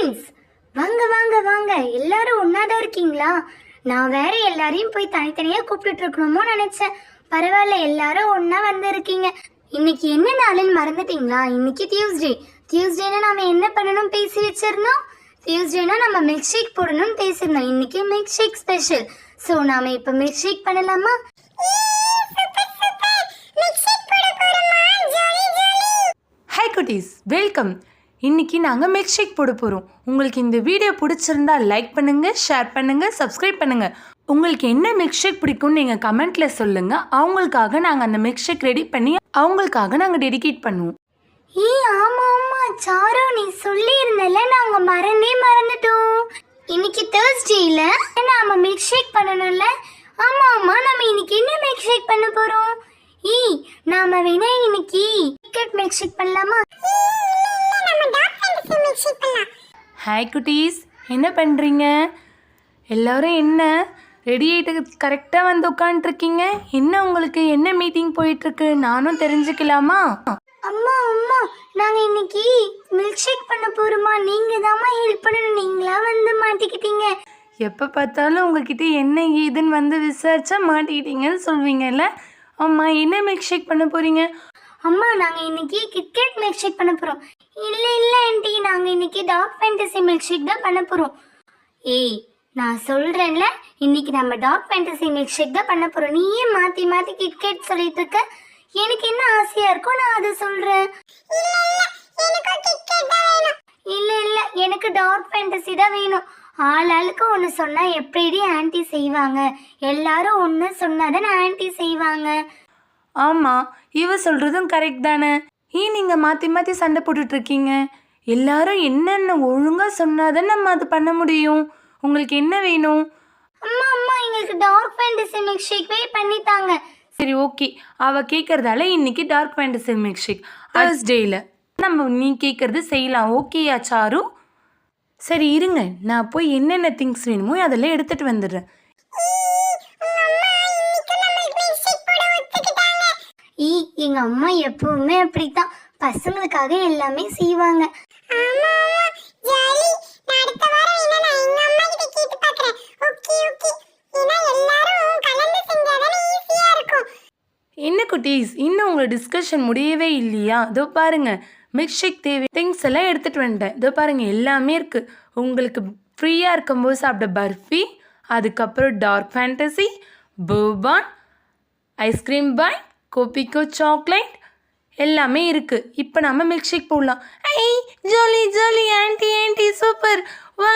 Friends, வாங்க வாங்க வாங்க, எல்லாரும் ஒன்னாதான் இருக்கீங்களா? நான் வேற எல்லாரையும் போய் தனித்தனியா கூப்பிட்டு இருக்கணுமோ நினைச்சேன். பரவாயில்ல, எல்லாரும் ஒன்னா வந்து இருக்கீங்க. இன்னைக்கு என்ன நாளுன்னு மறந்துட்டீங்களா? இன்னைக்கு டியூஸ்டேனா நாம என்ன பண்ணணும் பேசி வச்சிருந்தோம். டியூஸ்டேனா நம்ம மில்க் ஷேக் போடணும்னு பேசியிருந்தோம். இன்னைக்கு மில்க் ஷேக் ஸ்பெஷல். ஸோ நாம இப்போ மில்க் ஷேக் பண்ணலாமா? ஹாய் குட்டீஸ், வெல்கம். இன்றைக்கி நாங்கள் மில்க் ஷேக் போட போகிறோம். உங்களுக்கு இந்த வீடியோ பிடிச்சிருந்தா லைக் பண்ணுங்கள், ஷேர் பண்ணுங்கள், சப்ஸ்கிரைப் பண்ணுங்கள். உங்களுக்கு என்ன மில்க் ஷேக் பிடிக்கும்னு நீங்கள் கமெண்ட்டில் சொல்லுங்கள். அவங்களுக்காக நாங்கள் அந்த மில்க் ஷேக் ரெடி பண்ணி அவங்களுக்காக நாங்கள் டெடிகேட் பண்ணுவோம். ஆமா ஆமா சாரு, நீ சொல்லியிருந்தல, நாங்கள் மறந்துட்டோம். இன்னைக்கு தேர்ஸ்டேல நாம மில்க் ஷேக் பண்ணணும்ல? ஆமா ஆமா, நம்ம இன்னைக்கு என்ன மில்க் ஷேக் பண்ண போறோம்? நாம வேணா இன்னைக்கு கிட்கேட் மில்க் ஷேக் பண்ணலாமா? ஹாய் குட்டீஸ், என்ன பண்ணுறீங்க? எல்லோரும் என்ன ரெடி ஆகிட்டு கரெக்டாக வந்து உட்காந்துருக்கீங்க? என்ன உங்களுக்கு என்ன மீட்டிங் போயிட்டுருக்கு, நானும் தெரிஞ்சுக்கலாமா? அம்மா அம்மா, நாங்கள் இன்னைக்கு மில்க் ஷேக் பண்ண போகிறோமா? நீங்கள் தாம்மா ஹெல்ப் பண்ணணும், நீங்களா வந்து மாட்டிக்கிட்டீங்க. எப்போ பார்த்தாலும் உங்ககிட்ட என்ன ஏதுன்னு வந்து விசாரிச்சா மாட்டிக்கிட்டீங்கன்னு சொல்வீங்கல்ல? அம்மா, என்ன மில்க் ஷேக் பண்ண போகிறீங்க? அம்மா, நாங்கள் இன்னைக்கு கிட்கேட் மில்க் ஷேக் பண்ண போகிறோம். இல்லை ஆண்டி, நாங்கள் இன்னைக்கு டார்க் ஃபேண்டசி மில்க் ஷேக் தான் பண்ண போகிறோம். நான் சொல்கிறேன்ல, இன்னைக்கு நம்ம டார்க் ஃபேண்டசி மில்க் ஷேக் தான் பண்ண போகிறோம். நீயே மாற்றி மாற்றி கிட்கேட் சொல்லிட்டு இருக்க. எனக்கு என்ன ஆசையாக இருக்கோ நான் அதை சொல்கிறேன். இல்லை எனக்கு டார்க் ஃபேண்டசி தான் வேணும். ஆளுக்கு ஒன்று சொன்னால் எப்படி ஆன்ட்டி செய்வாங்க? எல்லாரும் ஒன்று சொன்னால் தானே ஆன்ட்டி செய்வாங்க. ஆமாம், இவ சொல்கிறதும் கரெக்ட் தானே. நீங்கள் மாற்றி சண்டை போட்டுட்ருக்கீங்க. எல்லாரும் என்னென்ன ஒழுங்காக சொன்னாதான் நம்ம அது பண்ண முடியும். உங்களுக்கு என்ன வேணும்? அம்மா அம்மா, எங்களுக்கு டார்க் ஃபேண்டசி மில்க் ஷேக்வே பண்ணித்தாங்க. சரி, ஓகே. அவள் கேட்குறதால இன்னைக்கு டார்க் ஃபேண்டசி மில்க் ஷேக் தேர்ஸ்டேயில் நம்ம நீ கேட்குறது செய்யலாம். ஓகேயா சாரு? சரி இருங்க, நான் போய் என்னென்ன திங்ஸ் வேணுமோ அதெல்லாம் எடுத்துகிட்டு வந்துடுறேன். எங்க அம்மா எப்பவுமே அப்படித்தான், பசங்களுக்காக எல்லாமே செய்வாங்க. என்ன குட்டீஸ், இன்னும் உங்களை டிஸ்கஷன் முடியவே இல்லையா? இதோ பாருங்க, மில்க் ஷேக் தேவை திங்ஸ் எல்லாம் எடுத்துகிட்டு வந்துட்டேன். இதோ பாருங்க, எல்லாமே இருக்குது. உங்களுக்கு ஃப்ரீயாக இருக்கும்போது சாப்பிட பர்ஃபி, அதுக்கப்புறம் டார்க் ஃபேண்டசி, போர்பான், ஐஸ்கிரீம் பாய், கோபிக்கோ சாக்லேட் எல்லாமே இருக்குது. இப்போ நம்ம மில்க் ஷேக் போடலாம். ஜாலி ஜாலி ஆன்ட்டி சூப்பர், வா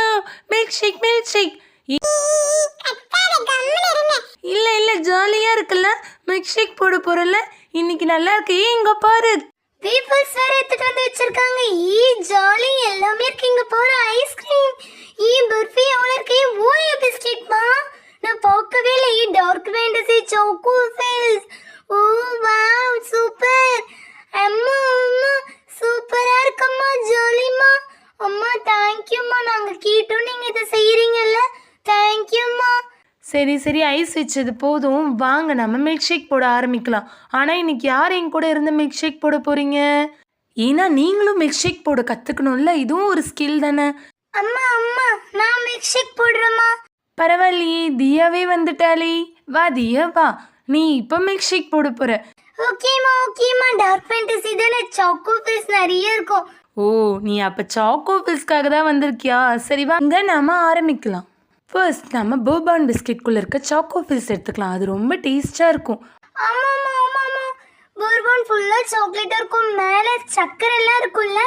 மில்க் ஷேக். இல்லை ஜாலியாக இருக்குல்ல? மில்க் ஷேக் போட போகிறல, இன்னைக்கு நல்லா இருக்கு. இங்கே பாரு, பீப்பிள்ஸ் வேற எடுத்துட்டு வந்து வச்சிருக்காங்க. ஜாலி, எல்லாமே இருக்கு. இங்க போற ஐஸ்கிரீம், பர்ஃபி எவ்வளவு இருக்கு? ஓயோ பிஸ்கெட்மா, நான் பார்க்கவே இல்லை. Dark Fantasy Choco Fills. Oh wow, super. அம்மா அம்மா, சூப்பரா இருக்கம்மா, ஜாலிமா. அம்மா தேங்க்யூம்மா, நாங்க கேட்டோம் நீங்க இதை செய்யறீங்கல்ல, தேங்க்யூம்மா. சரி ஐஸ் வச்சது போதும், வாங்க நம்ம மில்க் ஷேக் போட ஆரம்பிக்கலாம். ஆனால் இன்னைக்கு யார் என் கூட இருந்து மில்க் ஷேக் போட போகிறீங்க? ஏன்னா நீங்களும் மில்க் ஷேக் போட கற்றுக்கணும்ல, இதுவும் ஒரு ஸ்கில் தானே. அம்மா அம்மா, நான் மில்க் ஷேக் போடுறேம்மா. பரவாயில்லையே, தியாவே வந்துட்டாளே. வா தியா வா, நீ இப்போ மில்க் ஷேக் போட போகிற. ஓகேம்மா, டார்க் ஃபேண்டசி தானே, சாக்கோ ஃபில்ஸ் நிறைய இருக்கும். ஓ, நீ அப்போ சாக்கோ ஃபில்ஸ்க்காக தான் வந்திருக்கியா? சரி வாங்க, நாம ஆரம்பிக்கலாம். ஃபர்ஸ்ட் நம்ம போர்பான் பிஸ்கெட்குள்ளே இருக்க சாக்கோ ஃபில்ஸ் எடுத்துக்கலாம். அது ரொம்ப டேஸ்ட்டாக இருக்கும். ஆமாம்மா, போர்பான் ஃபுல்லாக சாக்லேட்டாக இருக்கும். மேலே சக்கரை எல்லாம் இருக்கும்ல?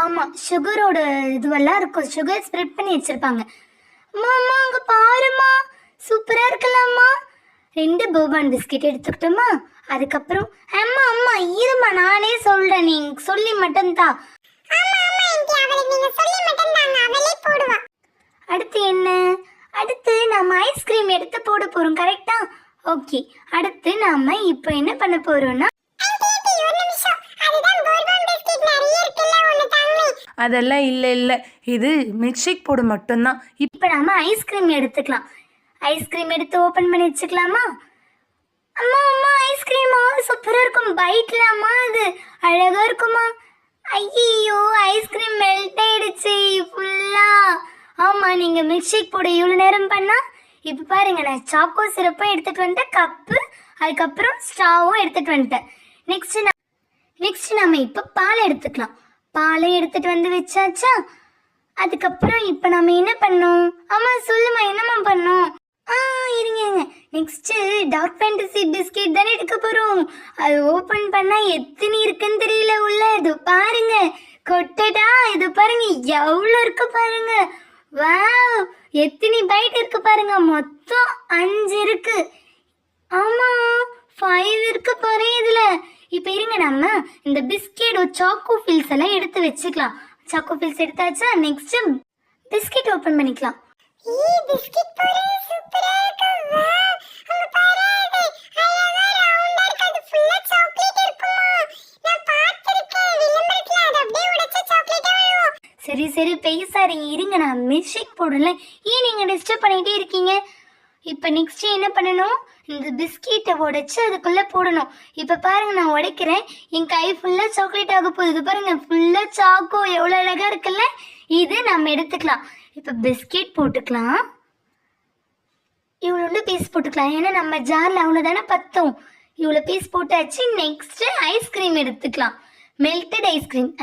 ஆமாம், சுகரோட இதுவெல்லாம் இருக்கும். சுகர் ஸ்ப்ரெட் பண்ணி வச்சுருப்பாங்க. அம்மா அங்கே பாருமா, சூப்பராக இருக்கலாம்மா. 2 போர்பான் பிஸ்கெட் எடுத்துக்கிட்டோமா? அதுக்கப்புறம் அம்மா இருமா, நானே சொல்கிறேன், நீ சொல்லி மட்டும்தான். அடுத்து என்ன? அடுத்து நம்ம ஐஸ்கிரீம் எடுத்து போட போறோம், கரெக்டா? ஓகே. அடுத்து நாம இப்போ என்ன பண்ண போறோம்னா, அதெல்லாம் இல்லை, இது மில்க் ஷேக் போட மட்டும்தான். இப்போ நாம ஐஸ்கிரீம் எடுத்துக்கலாம். ஐஸ்கிரீம் எடுத்து ஓபன் பண்ணி வச்சுக்கலாமா? அம்மா ஐஸ்கிரீமா சூப்பரா இருக்கும், பைட்லாமா? அது அழகா இருக்குமா? ஐயோ, ஐஸ்கிரீம் மெல்ட் ஆயிடுச்சு ஃபுல்லா. நீங்கள் மில்க் ஷேக் போட இவ்வளோ நேரம் பண்ணா இப்போ பாருங்க, நான் சாக்கோ சிரப்பும் எடுத்துகிட்டு வந்துட்டேன், கப்பு, அதுக்கப்புறம் ஸ்ட்ராவும் எடுத்துகிட்டு வந்துட்டேன். நெக்ஸ்ட் நம்ம இப்போ பால் எடுத்துக்கலாம். பாலை எடுத்துகிட்டு வந்து வச்சாச்சா? அதுக்கப்புறம் இப்போ நம்ம என்ன பண்ணோம்? ஆமாம் சொல்லுமா, என்னம்மா பண்ணோம்? இருங்க, நெக்ஸ்ட்டு டார்க் ஃபேண்டசி பிஸ்கெட் தானே எடுக்க போகிறோம். அது ஓப்பன் பண்ணால் எத்தனை இருக்குன்னு தெரியல உள்ள. இது பாருங்க, கொட்டடா, இது பாருங்க எவ்வளோ இருக்கு பாருங்க. வாவ், எத்தனை பைட் இருக்கு பாருங்க. மொத்தம் 5 இருக்கு. ஆமாம், 5 இருக்கு பாரு இதில். இப்போ இருங்க, நம்ம இந்த பிஸ்கெட் சாக்கோ ஃபில்ஸ் எல்லாம் எடுத்து வச்சுக்கலாம். சாக்கோ ஃபில்ஸ் எடுத்தாச்சா? நெக்ஸ்ட் பிஸ்கெட் ஓபன் பண்ணிக்கலாம். பிஸ்கெட் பாரு, சூப்பரா இருக்கு. வாவ், அங்க பாரு, அழகா ரவுண்டா இருக்கு. அது ஃபுல்லா சாக்லேட் இருக்குமா? நான் பார்த்திருக்கேன் விளம்பரத்துல. அது அப்படியே உடைச்ச சாக்லேட் வரும். சரி பேசாதீங்க, இருங்க, நான் மில்க் ஷேக் போடல. ஏன் நீங்க டிஸ்டர்ப் பண்ணிட்டே இருக்கீங்க? இப்போ நெக்ஸ்ட் என்ன பண்ணணும்? இந்த பிஸ்கெட்டை உடைச்சு அதுக்குள்ளே போடணும். இப்போ பாருங்க, நான் உடைக்கிறேன். என் கை ஃபுல்லாக சாக்லேட் ஆக போகுது. இது பாருங்க, ஃபுல்லாக சாக்கோ எவ்வளோ அழகாக இருக்குல்ல. இது நம்ம எடுத்துக்கலாம். இப்போ பிஸ்கெட் போட்டுக்கலாம். இவ்வளோ பீஸ் போட்டுக்கலாம், ஏன்னா நம்ம ஜாரில் அவ்வளோதானே பத்தும். இவ்வளோ பீஸ் போட்டாச்சு. நெக்ஸ்ட்டு ஐஸ்கிரீம் எடுத்துக்கலாம். மெல்டட்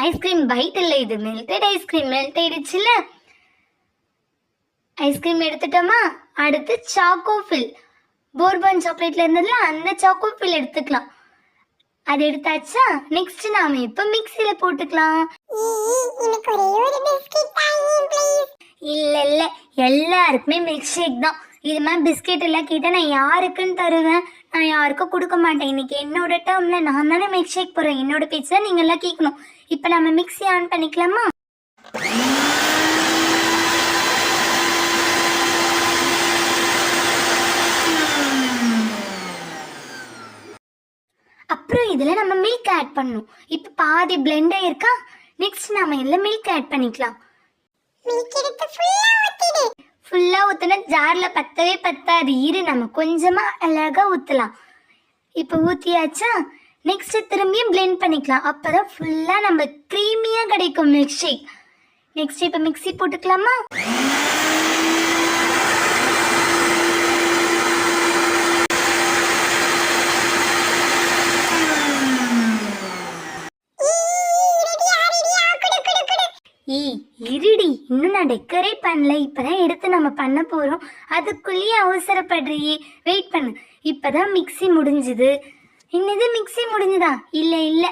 ஐஸ்கிரீம் பைட் இல்லை, இது மெல்டட் ஐஸ்கிரீம். மெல்ட் ஆயிடுச்சுல, ஐஸ்கிரீம் எடுத்துட்டோமா? அடுத்து சாக்கோ ஃபில், போர்பன் சாக்லேட்ல இருந்ததுல அந்த சாக்கோ ஃபில் எடுத்துக்கலாம். அது எடுத்தாச்சா? நெக்ஸ்ட் நாம இப்போ மிக்ஸில போட்டுக்கலாம். இல்ல எல்லாருக்குமே மில்க் ஷேக் தான். இது மாதிரி பிஸ்கெட் எல்லாம் கேட்டால் நான் யாருக்குன்னு தருவேன்? நான் யாருக்கும் கொடுக்க மாட்டேன். இன்னைக்கு என்னோட டேர்ம்ல நான் தானே மில்க் ஷேக் போடுறேன். என்னோட பேச்சு தான் நீங்க எல்லாம் கேட்கணும். இப்போ நம்ம மிக்ஸி ஆன் பண்ணிக்கலாமா? அப்புறம் இதில் நம்ம மில்க் ஆட் பண்ணணும். இப்போ பாதி பிளெண்ட் ஆயிருக்கா? நெக்ஸ்ட் நம்ம இதில் மில்க் ஆட் பண்ணிக்கலாம். ஃபுல்லாக ஊற்றினா ஜாரில் பத்தவே பத்தாது. இரு, நம்ம கொஞ்சமாக அழகாக ஊற்றலாம். இப்போ ஊற்றியாச்சா? நெக்ஸ்ட் திரும்பியும் பிளெண்ட் பண்ணிக்கலாம். அப்போ தான் ஃபுல்லாக நம்ம க்ரீமியாக கிடைக்கும் மில்க் ஷேக். நெக்ஸ்ட் இப்போ மிக்ஸி போட்டுக்கலாமா? இருடி, இன்னும் நான் டெக்கரேட் பண்ணல. இப்பதான் எடுத்து நம்ம பண்ண போறோம். அதுக்குள்ளேயே அவசரப்படுறியே, வெயிட் பண்ணு. இப்பதான் மிக்ஸி முடிஞ்சுது. இன்னது மிக்ஸி முடிஞ்சுதா? இல்ல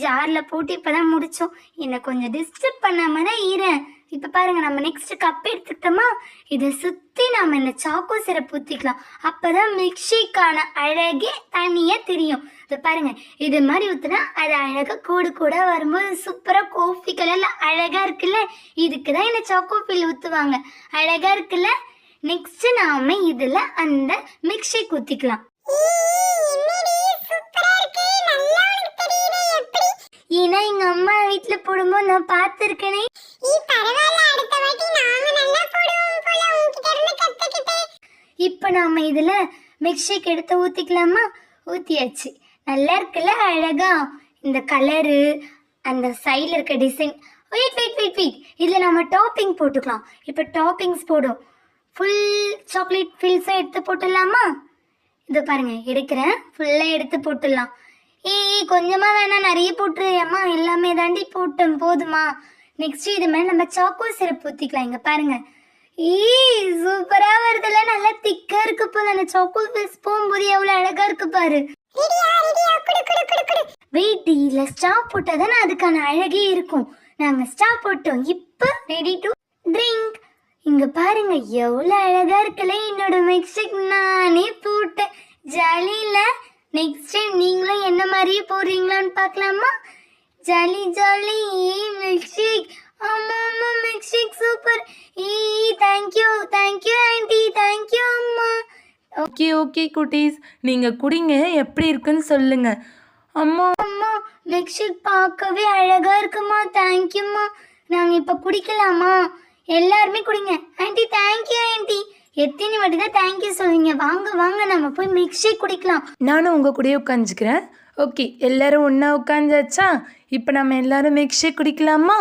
ஜார்ல போட்டு இப்பதான் முடிச்சோம். என்னை கொஞ்சம் டிஸ்டர்ப் பண்ணாம தான் ஈரேன். இப்ப பாருங்க, நம்ம நெக்ஸ்ட் கப் எடுத்துக்கிட்டோமா? இதை சுத்தி நாம இந்த சாக்கோ சிரப் ஊத்திக்கலாம். அப்பதான் மில்க் ஷேக்கான அழகே தனியா தெரியும். இது பாருங்க, இது மாதிரி ஊத்துனா அது அழகா கூட வரும்போது சூப்பரா காஃபி கலர்ல அழகா இருக்குல்ல. இதுக்குதான் இந்த சாக்கோ ஃபில் ஊத்துவாங்க. அழகா இருக்குல்ல. நெக்ஸ்ட் நாம இதுல அந்த மில்க் ஷேக் ஊத்திக்கலாம். ஏன்னா எங்க அம்மா வீட்டுல போடும்போது நான் பார்த்திருக்கேனே. இப்ப நாம இதுல மில்க் ஷேக் எடுத்து ஊத்திக்கலாமா? ஊத்தியாச்சு. நல்லா இருக்குல்ல அழகா. இந்த கலரு, அந்த சைடில் இருக்க டிசைன். வெயிட் இதில் நம்ம டாப்பிங் போட்டுக்கலாம். இப்போ டாப்பிங்ஸ் போடும். ஃபுல் சாக்லேட் ஃபில்ஸை எடுத்து போட்டுடலாமா? இதை பாருங்க, எடுக்கிறேன். ஃபுல்லாக எடுத்து போட்டுடலாம். கொஞ்சமாக வேணாம், நிறைய போட்டுருமா? எல்லாமே தாண்டி போட்டோம், போதுமா? நெக்ஸ்ட் இது மாதிரி நம்ம சாக்கோ சிரப் ஊற்றிக்கலாம். இங்கே பாருங்க, சூப்பரா வருதுல. நல்லா திக்கா இருக்கு போல. அந்த சாக்கோ ஃபில்ஸ் போகும்போது எவ்வளவு அழகா இருக்கு பாரு. வெயிட், இல்ல ஸ்டாப் போட்டாதானே அதுக்கான அழகே இருக்கும். நாங்க ஸ்டாப் போட்டோம். இப்போ ரெடி டு ட்ரிங்க். இங்க பாருங்க எவ்வளவு அழகா இருக்குல்ல. என்னோட மில்க் ஷேக் நானே போட்டேன். ஜாலியில. நெக்ஸ்ட் டைம் நீங்களும் என்ன மாதிரியே போறீங்களான்னு பார்க்கலாமா? Jolly milkshake. ஆமா milkshake super. Thank you aunty, thank you அம்மா. ஓகே குட்டீஸ், நீங்கள் குடிங்க, எப்படி இருக்குன்னு சொல்லுங்க. அம்மா மில்க் ஷேக் பார்க்கவே அழகா இருக்குமா. தேங்க்யூம்மா. நாங்கள் இப்போ குடிக்கலாமா? எல்லாருமே குடிங்க. Aunty thank you aunty. எத்தனை வாட்டி தான் தேங்க்யூ சொல்லுவீங்க? வாங்க நம்ம போய் மில்க் ஷேக் குடிக்கலாம். நானும் உங்கள் கூடயே உட்காந்துக்கிறேன். ஓகே, எல்லாரும் ஒன்றா உட்காந்தாச்சா? இப்போ நம்ம எல்லாரும் மில்க் ஷேக் குடிக்கலாமா?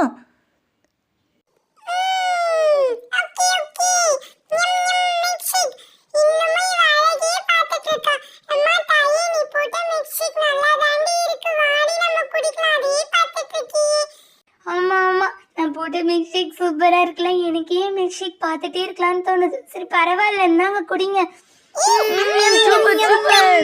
போட்ட மில்க் ஷேக் சூப்பரா இருக்கலாம். எனக்கே மில்க் ஷேக் பார்த்துட்டே இருக்கலாம்னு தோணுது. சரி பரவாயில்ல, என்னங்க குடிங்க. Super super.